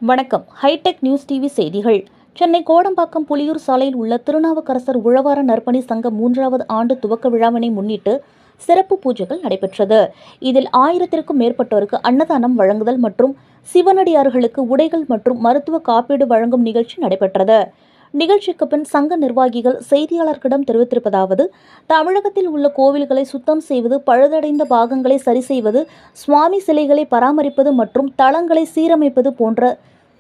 வணக்கம். Hitech news TV செய்திகள். சென்னை கோடம்பாக்கம் புலியூர் சாலையில் உள்ள திருநாவுக்கரசர் உழவார நற்பணி சங்க 3வது ஆண்டு துவக்க விழாவினை முன்னிட்டு சிறப்பு பூஜைகள் நடைபெற்றது. இதில் 1000க்கும் மேற்பட்டோருக்கு அன்னதானம் வழங்குதல் மற்றும் சிவனடியார்களுக்கு உடைகள் மற்றும் மருத்துவ காப்பீடு வழங்கும் நிகழ்ச்சி நடைபெற்றது. நிகழ்ச்சிக்கு பின் சங்க நிர்வாகிகள் செய்தியாளர்களிடம் தெரிவித்திருப்பதாவது: தமிழகத்தில் உள்ள கோவில்களை சுத்தம் செய்வது, பழுதடைந்த பாகங்களை சரி செய்வது, சுவாமி சிலைகளை பராமரிப்பது மற்றும் தளங்களை சீரமைப்பது போன்ற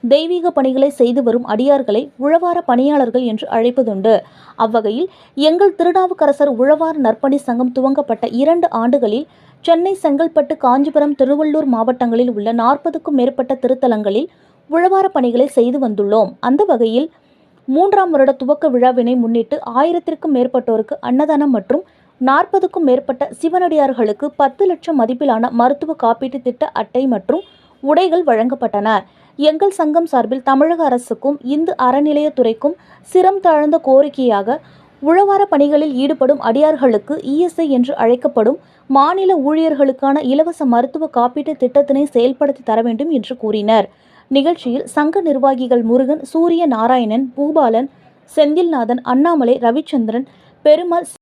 தெய்வீக பணிகளை செய்து வரும் அடியார்களை உழவார பணியாளர்கள் என்று அழைப்பதுண்டு. அவ்வகையில் எங்கள் திருநாவுக்கரசர் உழவார நற்பணி சங்கம் துவங்கப்பட்ட 2 ஆண்டுகளில் சென்னை, செங்கல்பட்டு, காஞ்சிபுரம், திருவள்ளூர் மாவட்டங்களில் உள்ள 40க்கும் மேற்பட்ட திருத்தலங்களில் உழவார பணிகளை செய்து வந்துள்ளோம். அந்த வகையில் 3ஆம் வருட துவக்க விழாவினை முன்னிட்டு 1000க்கும் மேற்பட்டோருக்கு அன்னதானம் மற்றும் 40க்கும் மேற்பட்ட சிவனடியார்களுக்கு 10 லட்சம் மதிப்பிலான மருத்துவ காப்பீட்டு திட்ட அட்டை மற்றும் உடைகள் வழங்கப்பட்டன. எங்கள் சங்கம் சார்பில் தமிழக அரசுக்கும் இந்து அறநிலையத்துறைக்கும் சிரம் தாழ்ந்த கோரிக்கையாக உழவார பணிகளில் ஈடுபடும் அடியார்களுக்கு இஎஸ்ஐ என்று அழைக்கப்படும் மாநில ஊழியர்களுக்கான இலவச மருத்துவ காப்பீட்டு திட்டத்தினை செயல்படுத்தி தர வேண்டும் என்று கூறினர். நிகழ்ச்சியில் சங்க நிர்வாகிகள் முருகன், சூரிய நாராயணன், பூபாலன், செந்தில்நாதன், அண்ணாமலை, ரவிச்சந்திரன், பெருமாள்